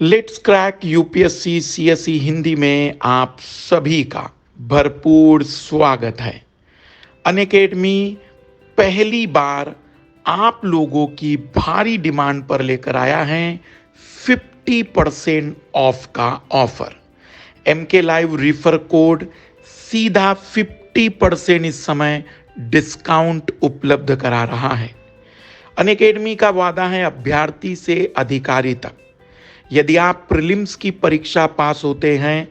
Let's crack UPSC CSE Hindi में आप सभी का भरपूर स्वागत है। अनअकैडमी पहली बार आप लोगों की भारी डिमांड पर लेकर आया है 50% ऑफ का offer. M K live refer code सीधा 50% इस समय डिस्काउंट उपलब्ध करा रहा है। अनअकैडमी का वादा है अभ्यर्थी से अधिकारी तक। यदि आप प्रीलिम्स की परीक्षा पास होते हैं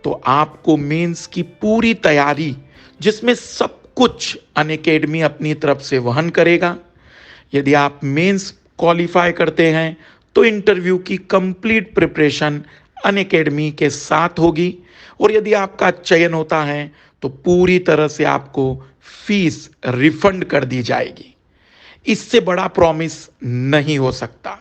तो आपको मेंस की पूरी तैयारी, जिसमें सब कुछ अनअकैडमी अपनी तरफ से वहन करेगा। यदि आप मेंस क्वालिफाई करते हैं तो इंटरव्यू की कंप्लीट प्रिपरेशन अनअकैडमी के साथ होगी, और यदि आपका चयन होता है तो पूरी तरह से आपको फीस रिफंड कर दी जाएगी। इससे बड़ा प्रॉमिस नहीं हो सकता।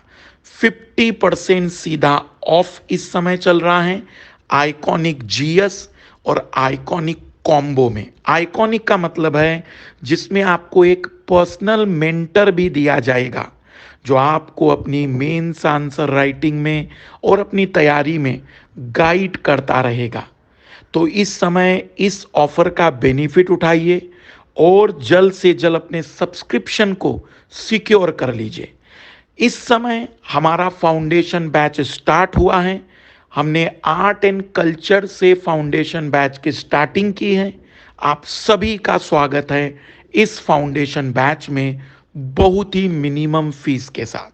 50% सीधा ऑफ इस समय चल रहा है आइकॉनिक जीएस और आइकॉनिक कॉम्बो में। आइकॉनिक का मतलब है जिसमें आपको एक पर्सनल मेंटर भी दिया जाएगा, जो आपको अपनी मेंस आंसर राइटिंग में और अपनी तैयारी में गाइड करता रहेगा। तो इस समय इस ऑफर का बेनिफिट उठाइए और जल्द से जल्द अपने सब्सक्रिप्शन को सिक्योर कर लीजिए। इस समय हमारा फाउंडेशन बैच स्टार्ट हुआ है। हमने आर्ट एंड कल्चर से फाउंडेशन बैच की स्टार्टिंग की है। आप सभी का स्वागत है इस फाउंडेशन बैच में बहुत ही मिनिमम फीस के साथ।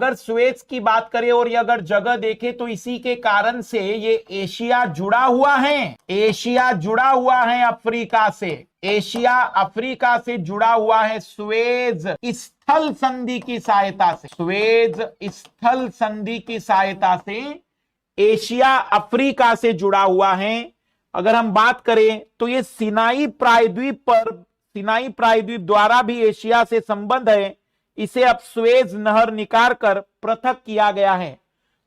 अगर सुएज की बात करें और ये अगर जगह देखें तो इसी के कारण से ये एशिया जुड़ा हुआ है। एशिया जुड़ा हुआ है अफ्रीका से। एशिया अफ्रीका से जुड़ा हुआ है सुएज स्थल संधि की सहायता से। सुएज स्थल संधि की सहायता से एशिया अफ्रीका से जुड़ा हुआ है। अगर हम बात करें तो ये सिनाई प्रायद्वीप द्वारा भी एशिया से संबंध है। इसे अब सुएज नहर निकाल कर पृथक किया गया है।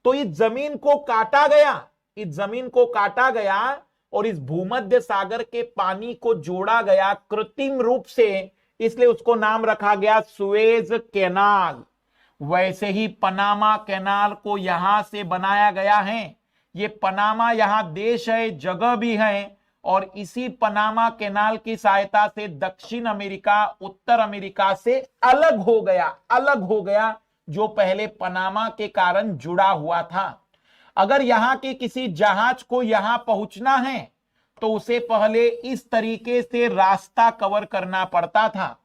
तो इस जमीन को काटा गया और इस भूमध्य सागर के पानी को जोड़ा गया कृत्रिम रूप से, इसलिए उसको नाम रखा गया सुएज कैनाल। वैसे ही पनामा कैनाल को यहां से बनाया गया है। ये पनामा यहां देश है, जगह भी है, और इसी पनामा कैनाल की सहायता से दक्षिण अमेरिका उत्तर अमेरिका से अलग हो गया, जो पहले पनामा के कारण जुड़ा हुआ था। अगर यहां के किसी जहाज को यहां पहुंचना है तो उसे पहले इस तरीके से रास्ता कवर करना पड़ता था,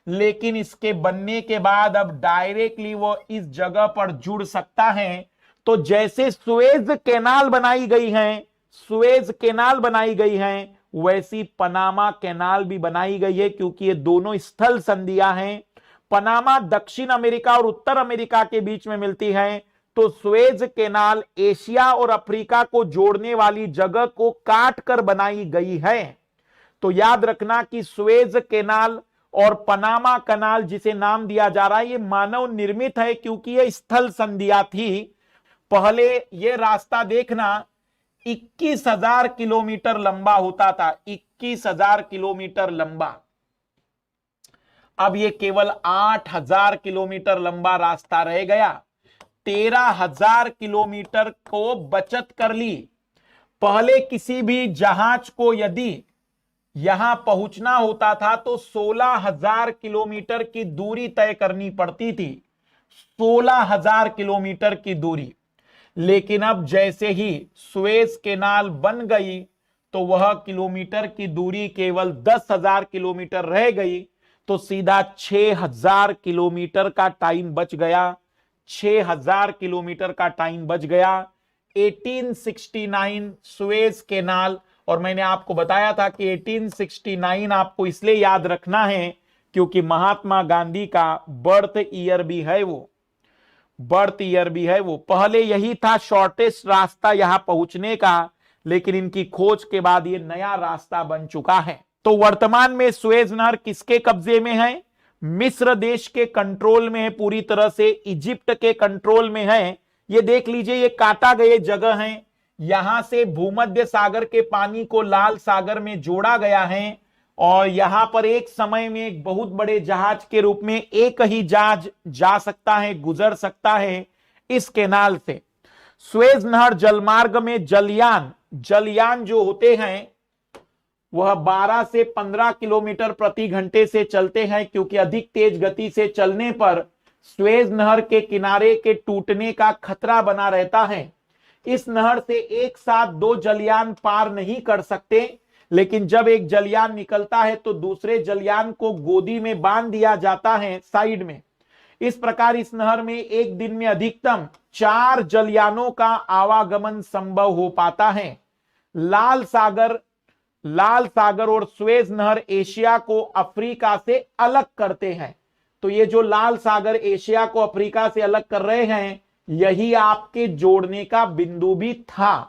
लेकिन इसके बनने के बाद अब डायरेक्टली वो इस जगह पर जुड़ सकता है। तो जैसे सुएज कैनाल बनाई गई है वैसी पनामा कैनाल भी बनाई गई है, क्योंकि ये दोनों स्थल संधियां हैं। पनामा दक्षिण अमेरिका और उत्तर अमेरिका के बीच में मिलती है, तो सुएज कैनाल एशिया और अफ्रीका को जोड़ने वाली जगह को काट कर बनाई गई है। तो याद रखना कि सुएज कैनाल और पनामा कैनाल जिसे नाम दिया जा रहा है ये मानव निर्मित है, क्योंकि ये स्थल संधियां थी। पहले ये रास्ता देखना 21,000 किलोमीटर लंबा होता था, 21,000 किलोमीटर लंबा। अब ये केवल 8,000 किलोमीटर लंबा रास्ता रह गया। 13,000 किलोमीटर को बचत कर ली। पहले किसी भी जहाज को यदि यहां पहुंचना होता था तो 16,000 किलोमीटर की दूरी तय करनी पड़ती थी। 16,000 किलोमीटर की दूरी। लेकिन अब जैसे ही सुएज कैनाल बन गई तो वह किलोमीटर की दूरी केवल 10,000 किलोमीटर रह गई, तो सीधा 6,000 किलोमीटर का टाइम बच गया। 6,000 किलोमीटर का टाइम बच गया। 1869 सुएज कैनाल, और मैंने आपको बताया था कि 1869 आपको इसलिए याद रखना है क्योंकि महात्मा गांधी का बर्थ ईयर भी है वो। पहले यही था शॉर्टेस्ट रास्ता यहां पहुंचने का, लेकिन इनकी खोज के बाद ये नया रास्ता बन चुका है। तो वर्तमान में सुएज नहर किसके कब्जे में है? मिस्र देश के कंट्रोल में है, पूरी तरह से इजिप्ट के कंट्रोल में है। ये देख लीजिए, ये काटा गए जगह है। यहां से भूमध्य सागर के पानी को लाल सागर में जोड़ा गया है और यहां पर एक समय में एक बहुत बड़े जहाज के रूप में एक ही जहाज जा सकता है, गुजर सकता है इस कैनाल से। सुएज नहर जलमार्ग में जलयान जो होते हैं वह 12 से 15 किलोमीटर प्रति घंटे से चलते हैं, क्योंकि अधिक तेज गति से चलने पर सुएज नहर के किनारे के टूटने का खतरा बना रहता है। इस नहर से एक साथ 2 जलयान पार नहीं कर सकते, लेकिन जब एक जलयान निकलता है तो दूसरे जलयान को गोदी में बांध दिया जाता है साइड में। इस प्रकार इस नहर में एक दिन में अधिकतम 4 जलयानों का आवागमन संभव हो पाता है। लाल सागर और सुएज नहर एशिया को अफ्रीका से अलग करते हैं। तो ये जो लाल सागर एशिया को अफ्रीका से अलग कर रहे हैं, यही आपके जोड़ने का बिंदु भी था।